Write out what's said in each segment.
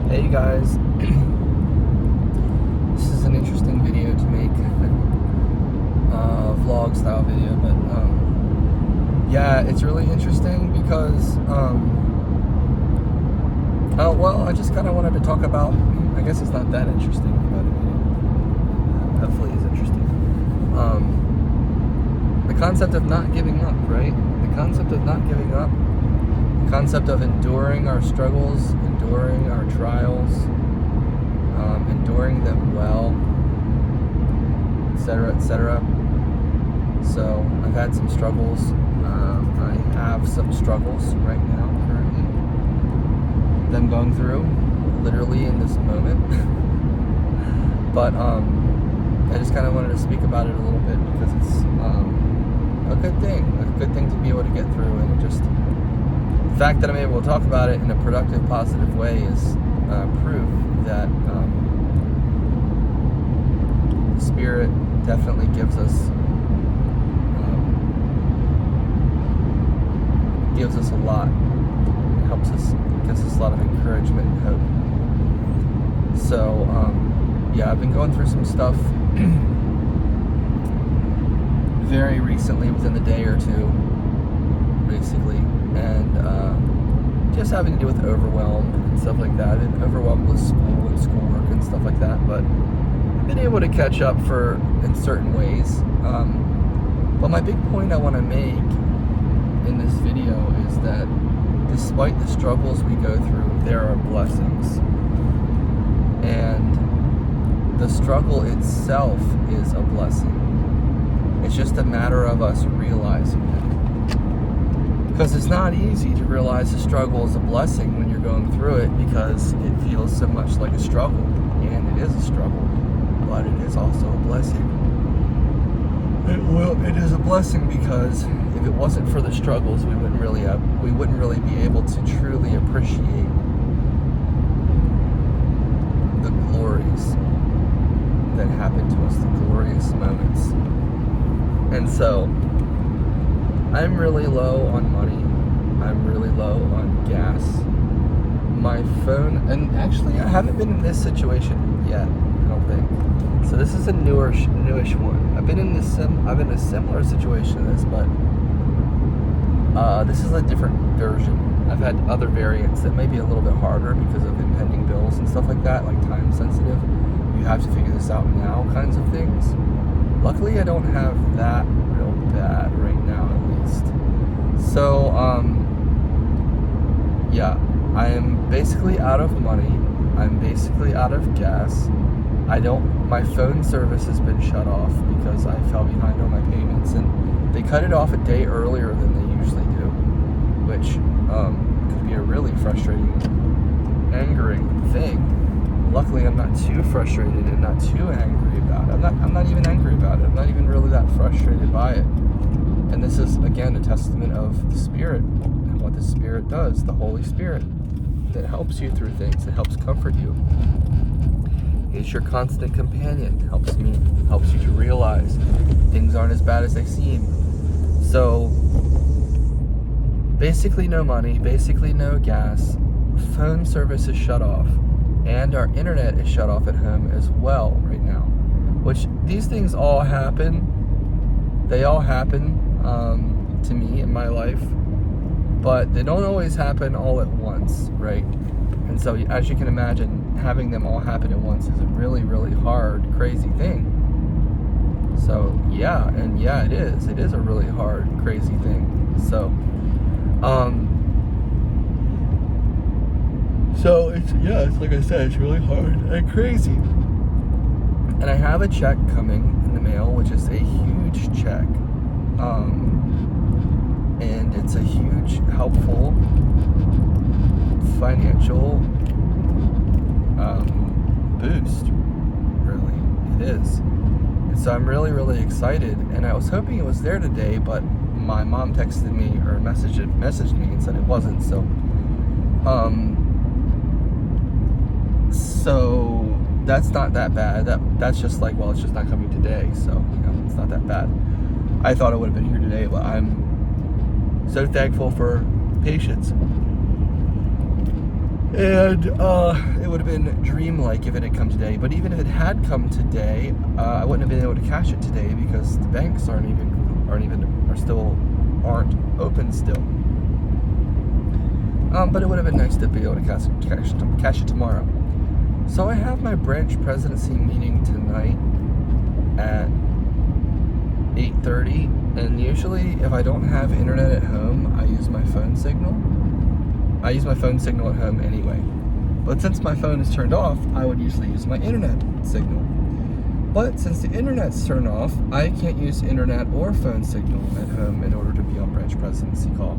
Hey guys, this is an interesting video to make, vlog style video, but yeah, it's really interesting because, I just kind of wanted to talk about, I guess it's not that interesting, but hopefully it's interesting, the concept of not giving up, right? The concept of not giving up, the concept of enduring our struggles, enduring our trials, enduring them well, etc., etc. So I've had some struggles. I have some struggles right now, currently, that I'm going through, literally in this moment. But I just kind of wanted to speak about it a little bit because it's a good thing to be able to get through, and it just, the fact that I'm able to talk about it in a productive, positive way is proof that the Spirit definitely gives us a lot. It helps us, gives us a lot of encouragement and hope. So yeah, I've been going through some stuff very recently, within the day or two, basically, and just having to do with overwhelm and stuff like that, and overwhelmed with school and schoolwork and stuff like that. But I've been able to catch up in certain ways. But my big point I want to make in this video is that despite the struggles we go through, there are blessings, and the struggle itself is a blessing. It's just a matter of us realizing it. Because it's not easy to realize the struggle is a blessing when you're going through it, because it feels so much like a struggle. And it is a struggle, but it is also a blessing. It is a blessing because if it wasn't for the struggles, we wouldn't really be able to truly appreciate the glories that happen to us, the glorious moments. And so I'm really low on money. I'm really low on gas. My phone, and actually I haven't been in this situation yet, I don't think. So this is a newish one. I've been in a similar situation to this, but this is a different version. I've had other variants that may be a little bit harder because of impending bills and stuff like that, like time sensitive. You have to figure this out now kinds of things. Luckily, I don't have that real bad right now, at least. So, yeah, I am basically out of money. I'm basically out of gas. My phone service has been shut off because I fell behind on my payments, and they cut it off a day earlier than they usually do, which could be a really frustrating, angering thing. Luckily, I'm not too frustrated and not too angry about it. I'm not even angry about it. I'm not even really that frustrated by it. And this is, again, a testament of the Spirit and what the Spirit does, the Holy Spirit, that helps you through things, that helps comfort you. It's your constant companion, helps you to realize things aren't as bad as they seem. So, basically no money, basically no gas, phone service is shut off, and our internet is shut off at home as well right now. Which, these things all happen. They all happen to me in my life, but they don't always happen all at once, right? And so, as you can imagine, having them all happen at once is a really, really hard, crazy thing. So, yeah, it is. It is a really hard, crazy thing. So, it's like I said, it's really hard and crazy. And I have a check coming in the mail, which is a huge check. And it's a huge, helpful, financial boost. Really, it is. And so I'm really, really excited. And I was hoping it was there today, but my mom texted me or messaged me and said it wasn't. So, so that's not that bad. That's just like, well, it's just not coming today. So, it's not that bad. I thought it would have been here today, but I'm so thankful for patience. And it would have been dreamlike if it had come today. But even if it had come today, I wouldn't have been able to cash it today because the banks aren't open still. But it would have been nice to be able to cash it tomorrow. So I have my branch presidency meeting tonight at 8:30, and usually if I don't have internet at home, I use my phone signal. I use my phone signal at home anyway. But since my phone is turned off, I would usually use my internet signal. But since the internet's turned off, I can't use internet or phone signal at home in order to be on branch presidency call.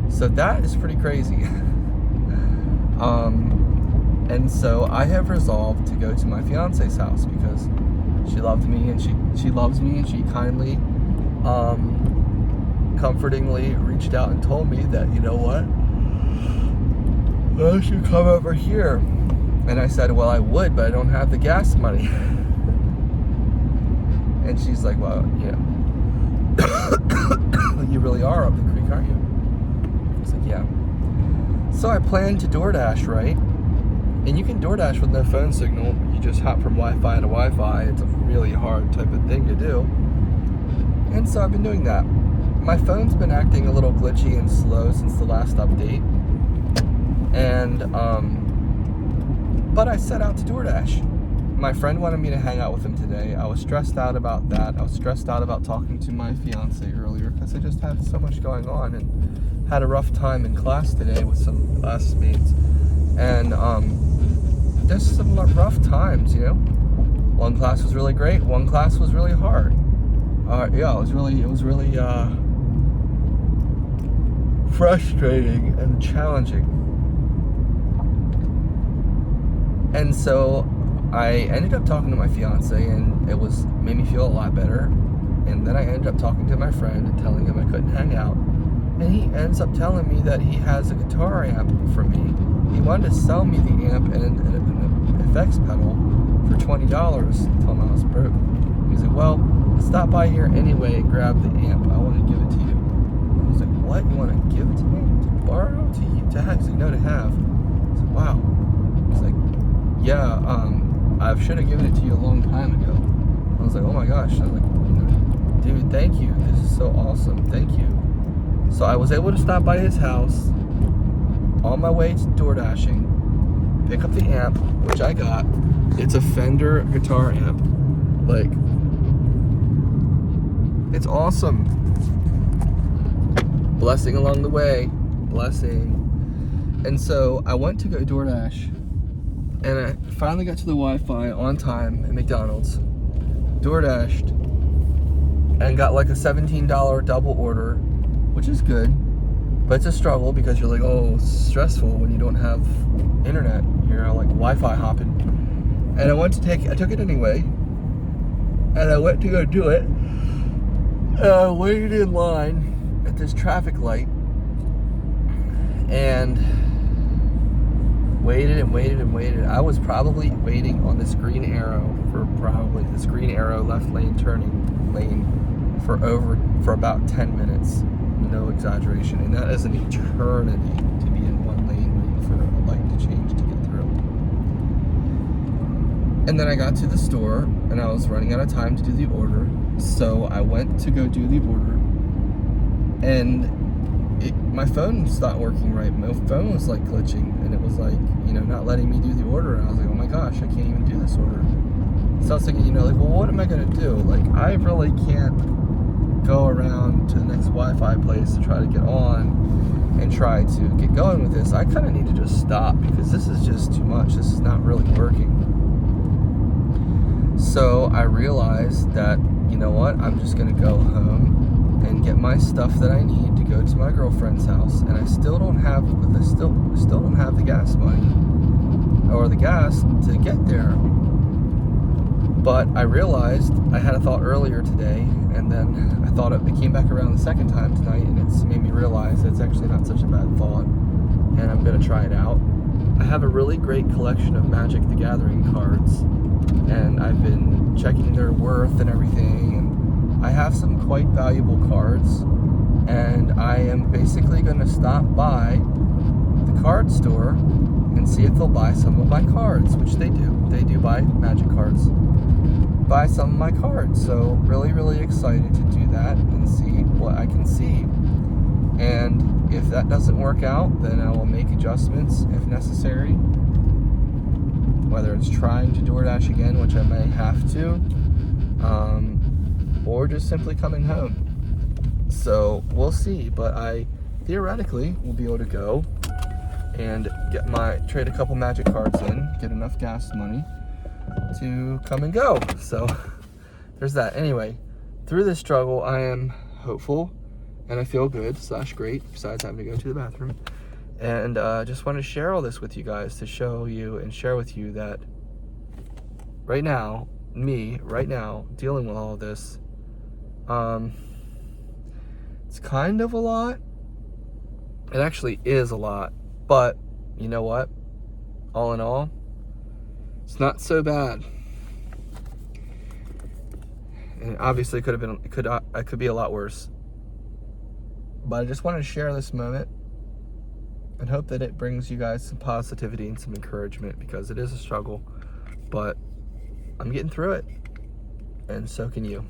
So that is pretty crazy. And so I have resolved to go to my fiance's house because she loved me and she loves me, and she kindly, comfortingly reached out and told me that, you know what, I should come over here. And I said, well, I would, but I don't have the gas money. And she's like, well, you know, you really are up the creek, aren't you? I was like, yeah. So I planned to DoorDash, right? And you can DoorDash with no phone signal. You just hop from Wi-Fi to Wi-Fi. It's a really hard type of thing to do. And so I've been doing that. My phone's been acting a little glitchy and slow since the last update. And, but I set out to DoorDash. My friend wanted me to hang out with him today. I was stressed out about that. I was stressed out about talking to my fiance earlier because I just had so much going on and had a rough time in class today with some classmates. And just some rough times, you know. One class was really great. One class was really hard. Yeah, it was really frustrating and challenging. And so I ended up talking to my fiance, and it made me feel a lot better. And then I ended up talking to my friend and telling him I couldn't hang out. And he ends up telling me that he has a guitar amp for me. He wanted to sell me the amp and an effects pedal for $20 until I was broke. He's like, well, stop by here anyway and grab the amp. I want to give it to you. I was like, what? You want to give it to me? To borrow? To you? To have? He's like, no, to have. I was like, wow. He's like, yeah, I should have given it to you a long time ago. I was like, oh my gosh. I was like, dude, thank you. This is so awesome. Thank you. So I was able to stop by his house on my way to DoorDashing, pick up the amp, which I got. It's a Fender guitar amp. Like, it's awesome. Blessing along the way. Blessing. And so I went to go DoorDash, and I finally got to the Wi-Fi on time at McDonald's. DoorDashed, and got like a $17 double order, which is good. But it's a struggle because you're like, oh, it's stressful when you don't have internet. You're like Wi-Fi hopping. And I took it anyway. And I went to go do it. And I waited in line at this traffic light. And waited and waited and waited. I was probably waiting on this green arrow left lane turning lane for about 10 minutes. No exaggeration. And that is an eternity to be in one lane waiting for a light to change to get through. And then I got to the store and I was running out of time to do the order. So I went to go do the order, and my phone stopped working right. My phone was like glitching, and it was like, not letting me do the order. And I was like, oh my gosh, I can't even do this order. So I was thinking, well, what am I gonna do? Like, I really can't go around to the next Wi-Fi place to try to get on and try to get going with this. I kind of need to just stop because this is just too much. This is not really working. So I realized that, you know what, I'm just gonna go home and get my stuff that I need to go to my girlfriend's house. And I still don't have the gas money or the gas to get there. But I realized I had a thought earlier today, and then I thought it came back around the second time tonight, and it's made me realize it's actually not such a bad thought, and I'm gonna try it out. I have a really great collection of Magic the Gathering cards, and I've been checking their worth and everything, and I have some quite valuable cards, and I am basically gonna stop by the card store and see if they'll buy some of my cards, which they do. They do buy Magic cards. Buy some of my cards. So really, really excited to do that and see what I can see. And if that doesn't work out, then I will make adjustments if necessary. Whether it's trying to DoorDash again, which I may have to, or just simply coming home. So we'll see, but I theoretically will be able to go and trade a couple Magic cards in, get enough gas money to come and go. So there's that. Anyway, through this struggle, I am hopeful and I feel good / great, besides having to go to the bathroom. And just want to share all this with you guys to show you and share with you that right now, dealing with all of this, it's kind of a lot. It actually is a lot, but you know what? All in all, it's not so bad. And obviously it could be a lot worse. But I just wanted to share this moment and hope that it brings you guys some positivity and some encouragement, because it is a struggle, but I'm getting through it, and so can you.